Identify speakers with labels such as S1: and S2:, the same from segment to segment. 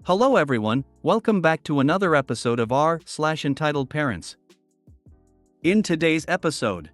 S1: Hello everyone, welcome back to another episode of r/Entitled Parents. In today's episode,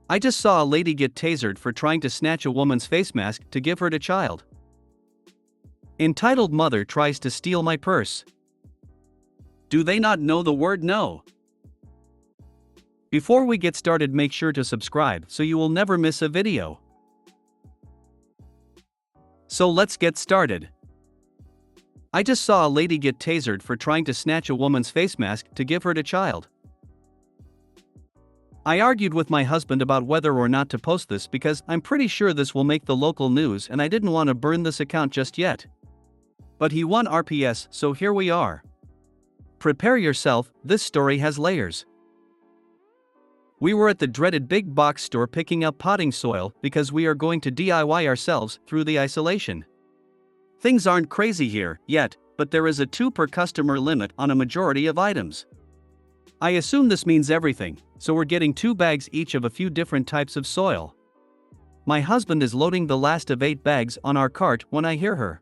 S1: I just saw a lady get tasered for trying to snatch a woman's face mask to give her to child. Entitled mother tries to steal my purse. Do they not know the word no? Before we get started, make sure to subscribe so you will never miss a video. So let's get started. I just saw a lady get tasered for trying to snatch a woman's face mask to give her to child. I argued with my husband about whether or not to post this because I'm pretty sure this will make the local news and I didn't want to burn this account just yet. But he won RPS, so here we are. Prepare yourself, this story has layers. We were at the dreaded big box store picking up potting soil because we are going to DIY ourselves through the isolation. Things aren't crazy here yet, but there is a 2 per customer limit on a majority of items. I assume this means everything, so we're getting 2 bags each of a few different types of soil. My husband is loading the last of 8 bags on our cart when I hear her.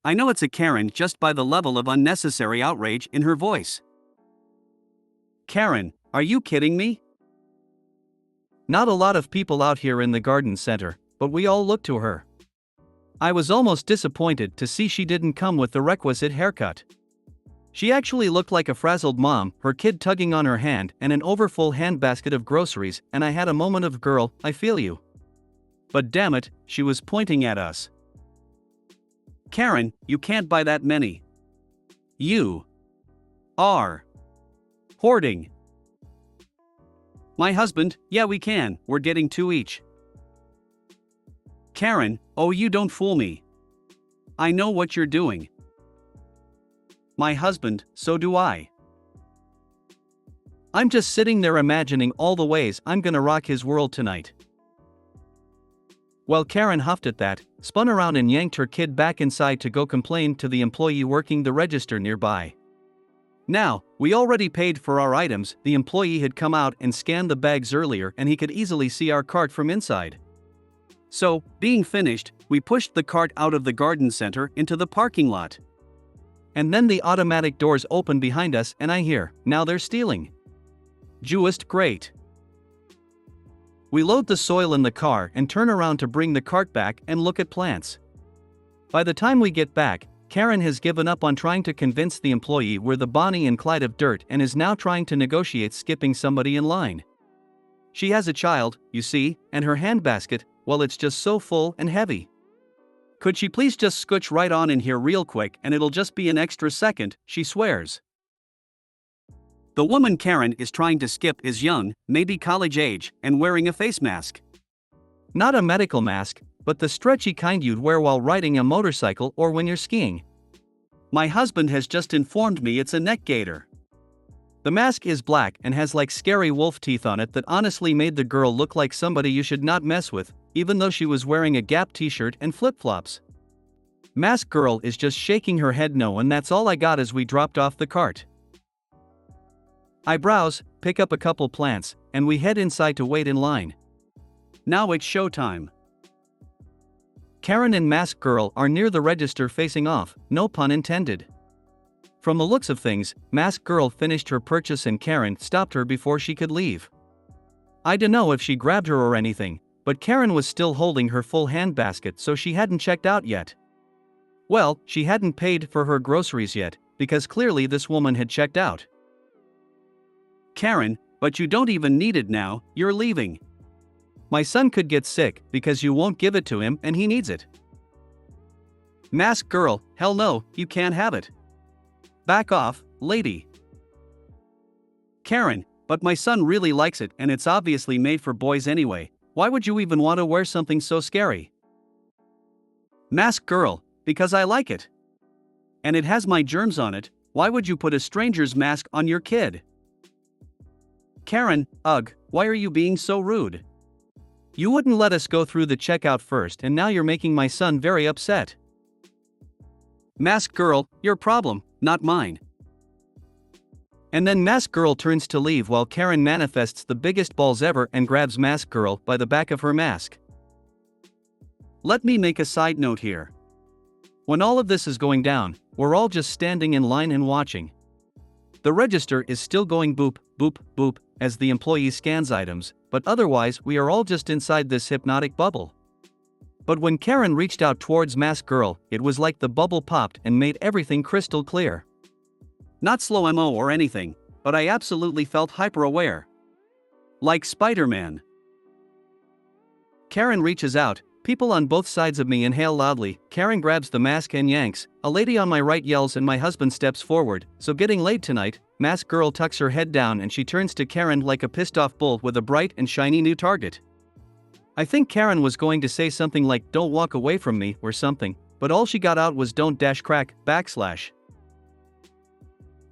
S1: I know it's a Karen just by the level of unnecessary outrage in her voice. Karen, are you kidding me? Not a lot of people out here in the garden center, but we all look to her. I was almost disappointed to see she didn't come with the requisite haircut. She actually looked like a frazzled mom, her kid tugging on her hand and an overfull handbasket of groceries, and I had a moment of girl, I feel you. But damn it, she was pointing at us. Karen, you can't buy that many. You are hoarding. My husband, yeah we can, we're getting 2 each. Karen, oh you don't fool me. I know what you're doing. My husband, so do I. I'm just sitting there imagining all the ways I'm gonna rock his world tonight. Well, Karen huffed at that, spun around and yanked her kid back inside to go complain to the employee working the register nearby. Now, we already paid for our items. The employee had come out and scanned the bags earlier and he could easily see our cart from inside. So, being finished, we pushed the cart out of the garden center into the parking lot. And then the automatic doors open behind us and I hear, now they're stealing. Just great. We load the soil in the car and turn around to bring the cart back and look at plants. By the time we get back, Karen has given up on trying to convince the employee we're the Bonnie and Clyde of dirt and is now trying to negotiate skipping somebody in line. She has a child, you see, and her handbasket, well, it's just so full and heavy. Could she please just scooch right on in here real quick and it'll just be an extra second, she swears. The woman Karen is trying to skip is young, maybe college age, and wearing a face mask. Not a medical mask, but the stretchy kind you'd wear while riding a motorcycle or when you're skiing. My husband has just informed me it's a neck gaiter. The mask is black and has like scary wolf teeth on it that honestly made the girl look like somebody you should not mess with, even though she was wearing a Gap t-shirt and flip-flops. Mask girl is just shaking her head no, and that's all I got as we dropped off the cart. I browse, pick up a couple plants, and we head inside to wait in line. Now it's showtime. Karen and Mask girl are near the register facing off, no pun intended. From the looks of things, Mask girl finished her purchase and Karen stopped her before she could leave. I dunno if she grabbed her or anything, but Karen was still holding her full handbasket, so she hadn't checked out yet. Well, she hadn't paid for her groceries yet, because clearly this woman had checked out. Karen, but you don't even need it now, you're leaving. My son could get sick because you won't give it to him and he needs it. Mask girl, hell no, you can't have it. Back off, lady. Karen, but my son really likes it and it's obviously made for boys anyway. Why would you even want to wear something so scary? Mask girl, because I like it. And it has my germs on it, why would you put a stranger's mask on your kid? Karen, ugh, why are you being so rude? You wouldn't let us go through the checkout first and now you're making my son very upset. Mask girl, your problem, not mine. And then Mask girl turns to leave while Karen manifests the biggest balls ever and grabs Mask girl by the back of her mask. Let me make a side note here. When all of this is going down, we're all just standing in line and watching. The register is still going boop, boop, boop, as the employee scans items, but otherwise we are all just inside this hypnotic bubble. But when Karen reached out towards Mask Girl, it was like the bubble popped and made everything crystal clear. Not slow-mo or anything, but I absolutely felt hyper-aware. Like Spider-Man. Karen reaches out, people on both sides of me inhale loudly, Karen grabs the mask and yanks, a lady on my right yells and my husband steps forward, so getting laid tonight. Mask Girl tucks her head down and she turns to Karen like a pissed-off bull with a bright and shiny new target. I think Karen was going to say something like "don't walk away from me" or something, but all she got out was "don't dash crack, backslash."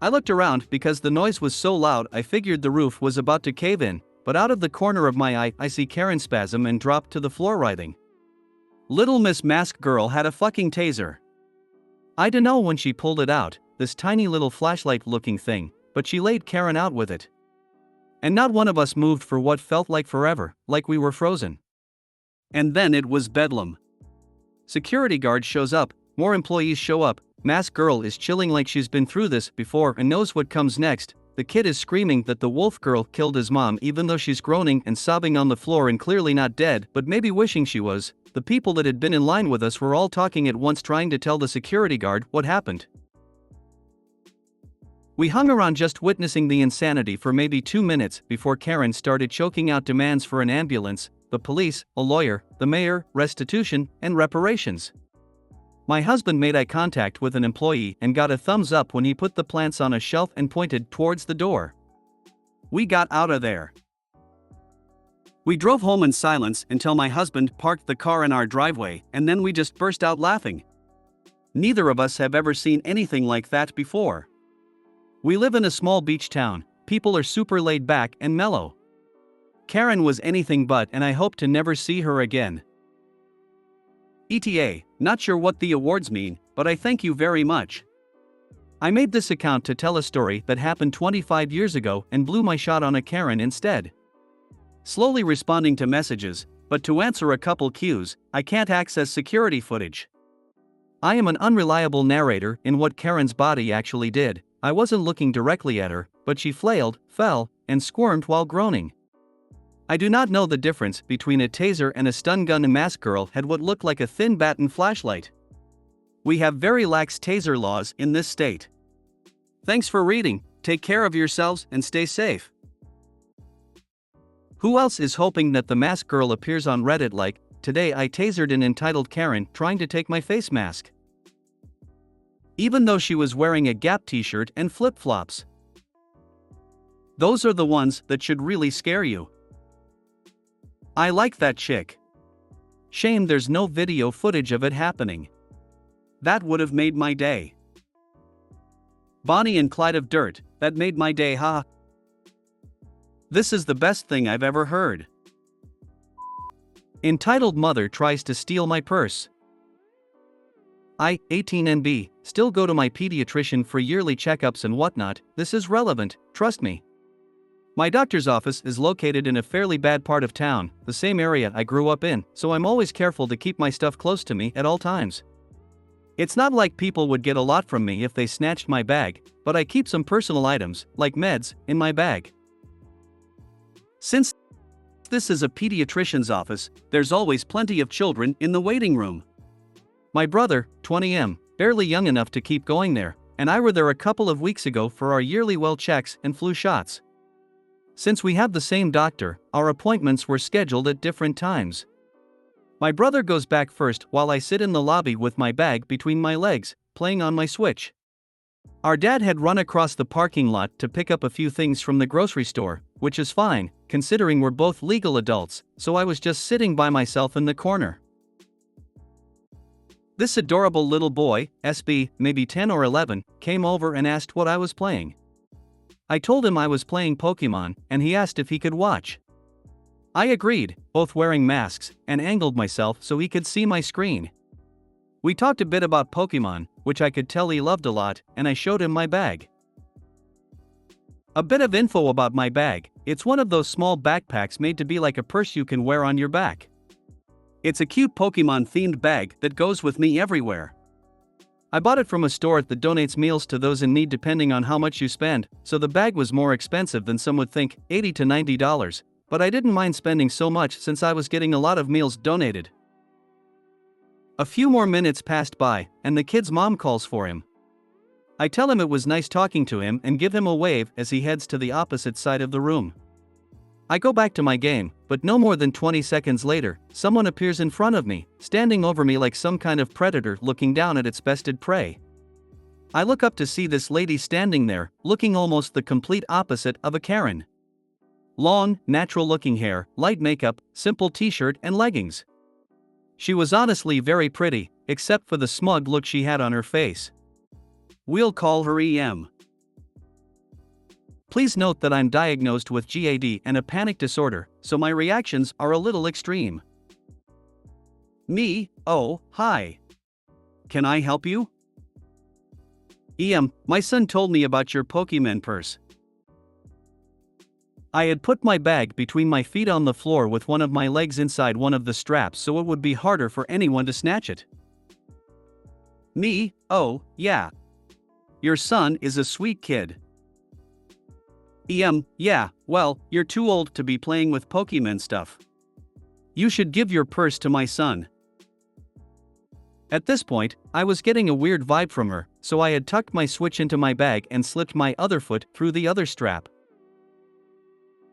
S1: I looked around because the noise was so loud I figured the roof was about to cave in, but out of the corner of my eye I see Karen spasm and drop to the floor writhing. Little Miss Mask Girl had a fucking taser. I dunno when she pulled it out, this tiny little flashlight-looking thing, but she laid Karen out with it. And not one of us moved for what felt like forever, like we were frozen. And then it was bedlam. Security guard shows up, more employees show up, Mask Girl is chilling like she's been through this before and knows what comes next. The kid is screaming that the wolf girl killed his mom even though she's groaning and sobbing on the floor and clearly not dead, but maybe wishing she was. The people that had been in line with us were all talking at once trying to tell the security guard what happened. We hung around just witnessing the insanity for maybe 2 minutes before Karen started choking out demands for an ambulance, the police, a lawyer, the mayor, restitution, and reparations. My husband made eye contact with an employee and got a thumbs up when he put the plants on a shelf and pointed towards the door. We got out of there. We drove home in silence until my husband parked the car in our driveway, and then we just burst out laughing. Neither of us have ever seen anything like that before. We live in a small beach town, people are super laid back and mellow. Karen was anything but, and I hope to never see her again. ETA, not sure what the awards mean, but I thank you very much. I made this account to tell a story that happened 25 years ago and blew my shot on a Karen instead. Slowly responding to messages, but to answer a couple cues, I can't access security footage. I am an unreliable narrator in what Karen's body actually did. I wasn't looking directly at her, but she flailed, fell, and squirmed while groaning. I do not know the difference between a taser and a stun gun. A Mask Girl had what looked like a thin baton flashlight. We have very lax taser laws in this state. Thanks for reading, take care of yourselves and stay safe. Who else is hoping that the Mask Girl appears on Reddit like, "Today I tasered an entitled Karen trying to take my face mask"? Even though she was wearing a Gap t-shirt and flip-flops. Those are the ones that should really scare you. I like that chick. Shame there's no video footage of it happening. That would have made my day. Bonnie and Clyde of Dirt, that made my day, ha. This is the best thing I've ever heard. Entitled Mother tries to steal my purse. I, 18 NB, still go to my pediatrician for yearly checkups and whatnot. This is relevant, trust me. My doctor's office is located in a fairly bad part of town, the same area I grew up in, so I'm always careful to keep my stuff close to me at all times. It's not like people would get a lot from me if they snatched my bag, but I keep some personal items, like meds, in my bag. Since this is a pediatrician's office, there's always plenty of children in the waiting room. My brother, 20M, barely young enough to keep going there, and I were there a couple of weeks ago for our yearly well checks and flu shots. Since we have the same doctor, our appointments were scheduled at different times. My brother goes back first while I sit in the lobby with my bag between my legs, playing on my Switch. Our dad had run across the parking lot to pick up a few things from the grocery store, which is fine, considering we're both legal adults, so I was just sitting by myself in the corner. This adorable little boy, SB, maybe 10 or 11, came over and asked what I was playing. I told him I was playing Pokemon, and he asked if he could watch. I agreed, both wearing masks, and angled myself so he could see my screen. We talked a bit about Pokemon, which I could tell he loved a lot, and I showed him my bag. A bit of info about my bag: it's one of those small backpacks made to be like a purse you can wear on your back. It's a cute Pokemon-themed bag that goes with me everywhere. I bought it from a store that donates meals to those in need depending on how much you spend, so the bag was more expensive than some would think, $80 to $90, but I didn't mind spending so much since I was getting a lot of meals donated. A few more minutes passed by, and the kid's mom calls for him. I tell him it was nice talking to him and give him a wave as he heads to the opposite side of the room. I go back to my game, but no more than 20 seconds later, someone appears in front of me, standing over me like some kind of predator looking down at its bested prey. I look up to see this lady standing there, looking almost the complete opposite of a Karen. Long, natural-looking hair, light makeup, simple t-shirt and leggings. She was honestly very pretty, except for the smug look she had on her face. We'll call her EM. Please note that I'm diagnosed with GAD and a panic disorder, so my reactions are a little extreme. Me, oh, hi. Can I help you? EM, my son told me about your Pokemon purse. I had put my bag between my feet on the floor with one of my legs inside one of the straps so it would be harder for anyone to snatch it. Me, oh, yeah. Your son is a sweet kid. EM, yeah, well, you're too old to be playing with Pokemon stuff. You should give your purse to my son. At this point, I was getting a weird vibe from her, so I had tucked my Switch into my bag and slipped my other foot through the other strap.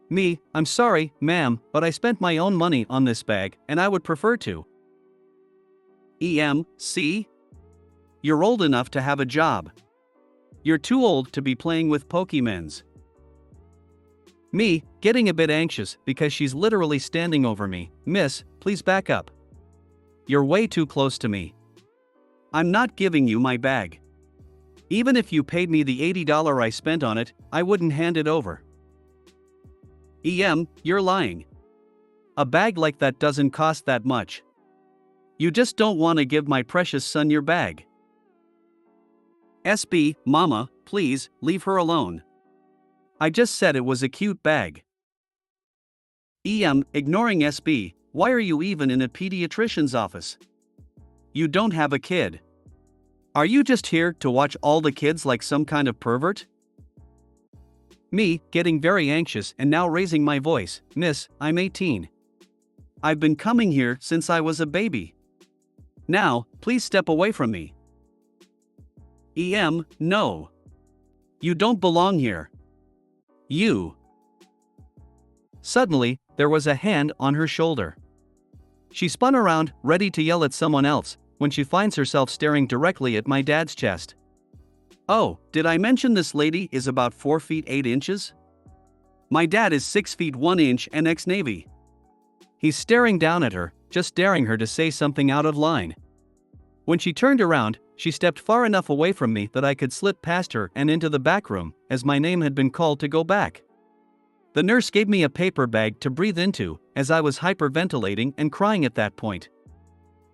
S1: Me, I'm sorry, ma'am, but I spent my own money on this bag, and I would prefer to. EM, see? You're old enough to have a job. You're too old to be playing with Pokemons. Me, getting a bit anxious because she's literally standing over me. Miss, please back up. You're way too close to me. I'm not giving you my bag. Even if you paid me the $80 I spent on it, I wouldn't hand it over. EM, you're lying. A bag like that doesn't cost that much. You just don't want to give my precious son your bag. SB, Mama, please, leave her alone. I just said it was a cute bag. EM, ignoring SB, why are you even in a pediatrician's office? You don't have a kid. Are you just here to watch all the kids like some kind of pervert? Me, getting very anxious and now raising my voice, Miss, I'm 18. I've been coming here since I was a baby. Now, please step away from me. EM, no. You don't belong here. You. Suddenly, there was a hand on her shoulder. She spun around, ready to yell at someone else, when she finds herself staring directly at my dad's chest. Oh, did I mention this lady is about 4 feet 8 inches? My dad is 6 feet 1 inch and ex-Navy. He's staring down at her, just daring her to say something out of line. When she turned around, she stepped far enough away from me that I could slip past her and into the back room, as my name had been called to go back. The nurse gave me a paper bag to breathe into, as I was hyperventilating and crying at that point.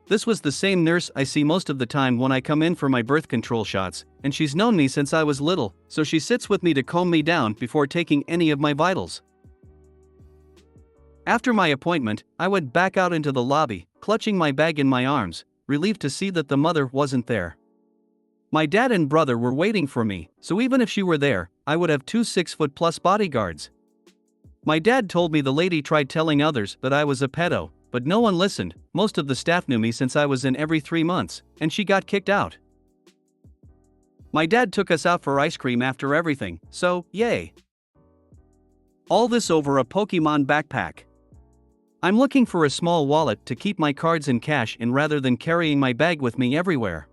S1: This was the same nurse I see most of the time when I come in for my birth control shots, and she's known me since I was little, so she sits with me to calm me down before taking any of my vitals. After my appointment, I went back out into the lobby, clutching my bag in my arms, relieved to see that the mother wasn't there. My dad and brother were waiting for me, so even if she were there, I would have 2 6-foot-plus bodyguards. My dad told me the lady tried telling others that I was a pedo, but no one listened. Most of the staff knew me since I was in every 3 months, and she got kicked out. My dad took us out for ice cream after everything, so, yay. All this over a Pokemon backpack. I'm looking for a small wallet to keep my cards and cash in rather than carrying my bag with me everywhere.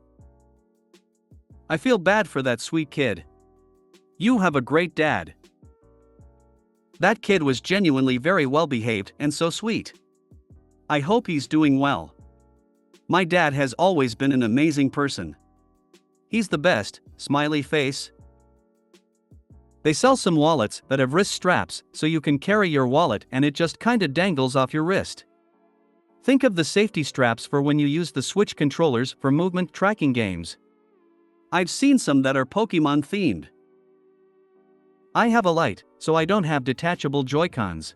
S1: I feel bad for that sweet kid. You have a great dad. That kid was genuinely very well behaved and so sweet. I hope he's doing well. My dad has always been an amazing person. He's the best, smiley face. They sell some wallets that have wrist straps so you can carry your wallet and it just kinda dangles off your wrist. Think of the safety straps for when you use the Switch controllers for movement tracking games. I've seen some that are Pokemon themed. I have a Lite, so I don't have detachable Joy-Cons.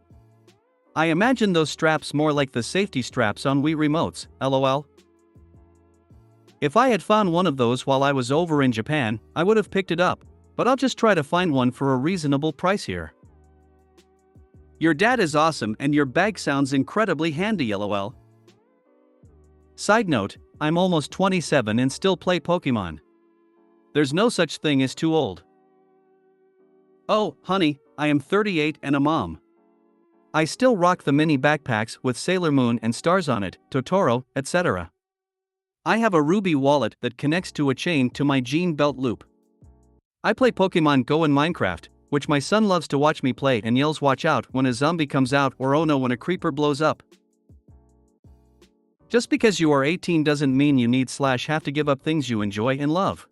S1: I imagine those straps more like the safety straps on Wii remotes, lol. If I had found one of those while I was over in Japan, I would have picked it up, but I'll just try to find one for a reasonable price here. Your dad is awesome and your bag sounds incredibly handy, lol. Side note, I'm almost 27 and still play Pokemon. There's no such thing as too old. Oh, honey, I am 38 and a mom. I still rock the mini backpacks with Sailor Moon and stars on it, Totoro, etc. I have a ruby wallet that connects to a chain to my jean belt loop. I play Pokemon Go in Minecraft, which my son loves to watch me play and yells watch out when a zombie comes out or oh no when a creeper blows up. Just because you are 18 doesn't mean you need/have to give up things you enjoy and love.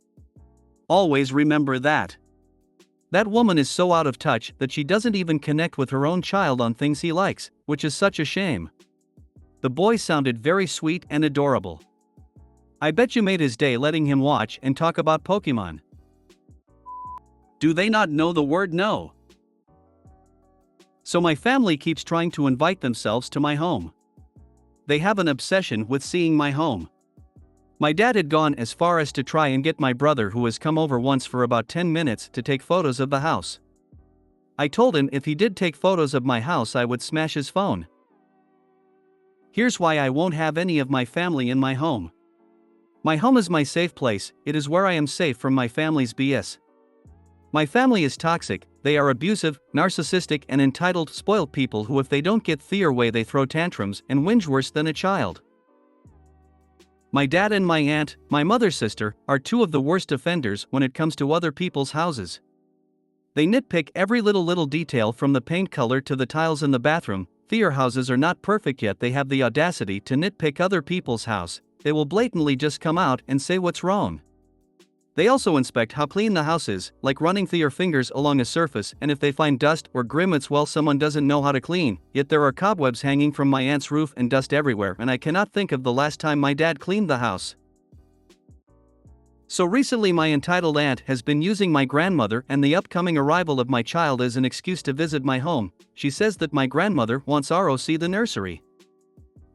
S1: Always remember that. That woman is so out of touch that she doesn't even connect with her own child on things he likes, which is such a shame. The boy sounded very sweet and adorable. I bet you made his day letting him watch and talk about Pokemon. Do they not know the word no? So my family keeps trying to invite themselves to my home. They have an obsession with seeing my home. My dad had gone as far as to try and get my brother, who has come over once for about 10 minutes, to take photos of the house. I told him if he did take photos of my house I would smash his phone. Here's why I won't have any of my family in my home. My home is my safe place, it is where I am safe from my family's BS. My family is toxic, they are abusive, narcissistic and entitled, spoiled people who if they don't get their way they throw tantrums and whinge worse than a child. My dad and my aunt, my mother's sister, are two of the worst offenders when it comes to other people's houses. They nitpick every little detail from the paint color to the tiles in the bathroom. Their houses are not perfect yet they have the audacity to nitpick other people's house. They will blatantly just come out and say what's wrong. They also inspect how clean the house is, like running their fingers along a surface, and if they find dust or grim it's well someone doesn't know how to clean. Yet there are cobwebs hanging from my aunt's roof and dust everywhere and I cannot think of the last time my dad cleaned the house. So recently my entitled aunt has been using my grandmother and the upcoming arrival of my child as an excuse to visit my home. She says that my grandmother wants ROC the nursery.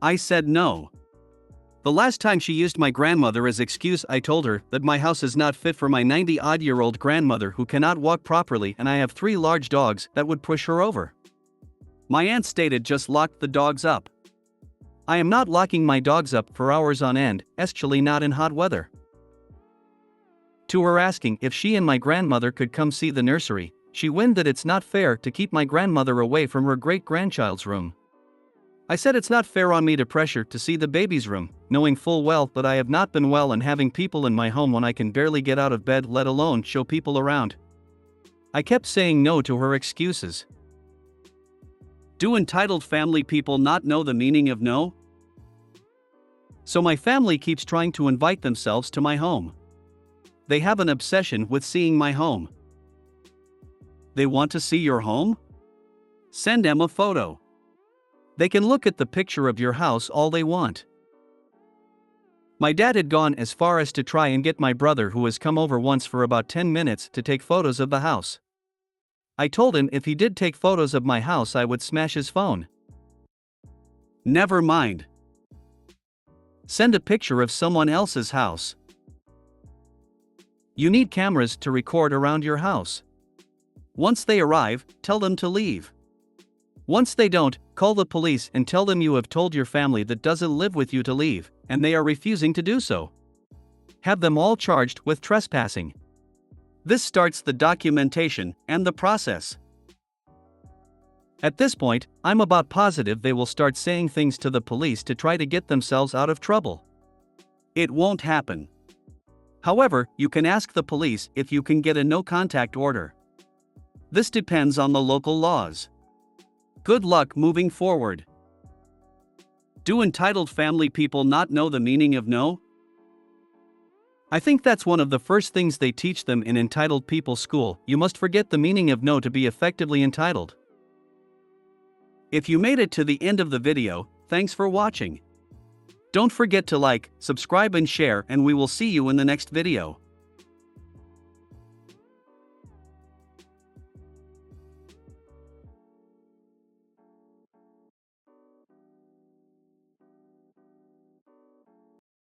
S1: I said no. The last time she used my grandmother as excuse I told her that my house is not fit for my 90-odd-year-old grandmother who cannot walk properly and I have 3 large dogs that would push her over. My aunt stated just locked the dogs up. I am not locking my dogs up for hours on end, especially not in hot weather. To her asking if she and my grandmother could come see the nursery, she whined that it's not fair to keep my grandmother away from her great-grandchild's room. I said it's not fair on me to pressure to see the baby's room, knowing full well that I have not been well and having people in my home when I can barely get out of bed let alone show people around. I kept saying no to her excuses. Do entitled family people not know the meaning of no? So my family keeps trying to invite themselves to my home. They have an obsession with seeing my home. They want to see your home? Send them a photo. They can look at the picture of your house all they want. My dad had gone as far as to try and get my brother, who has come over once for about 10 minutes, to take photos of the house. I told him if he did take photos of my house I would smash his phone. Never mind. Send a picture of someone else's house. You need cameras to record around your house. Once they arrive, tell them to leave. Once they don't, call the police and tell them you have told your family that doesn't live with you to leave, and they are refusing to do so. Have them all charged with trespassing. This starts the documentation and the process. At this point, I'm about positive they will start saying things to the police to try to get themselves out of trouble. It won't happen. However, you can ask the police if you can get a no-contact order. This depends on the local laws. Good luck moving forward. Do entitled family people not know the meaning of no? I think that's one of the first things they teach them in entitled people school. You must forget the meaning of no to be effectively entitled. If you made it to the end of the video, thanks for watching. Don't forget to like, subscribe and share, and we will see you in the next video.